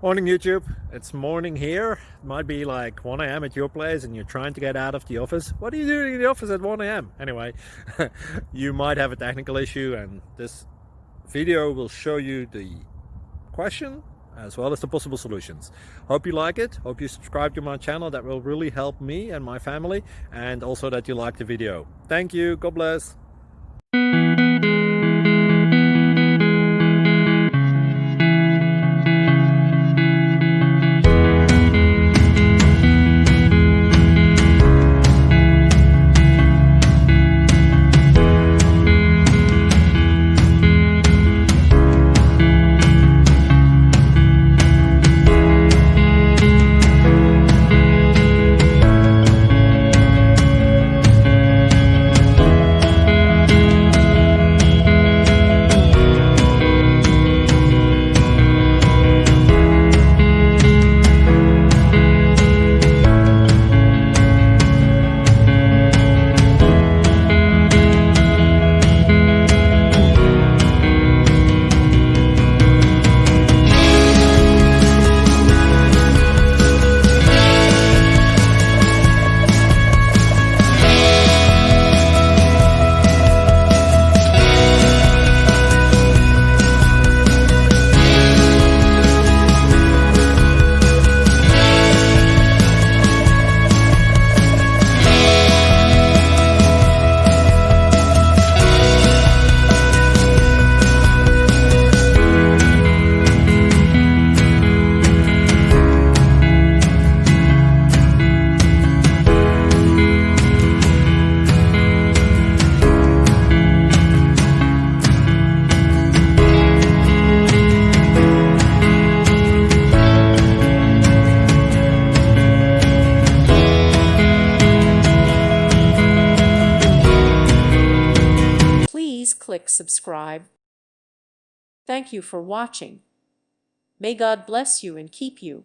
Morning YouTube, it's morning here. It might be like 1 a.m. at your place and you're trying to get out of the office. What are you doing in the office at 1 a.m.? Anyway, you might have a technical issue and this video will show you the question as well as the possible solutions. Hope you like it, hope you subscribe to my channel. That will really help me and my family, and also that you like the video. Thank you, God bless. Please click subscribe. Thank you for watching. May God bless you and keep you.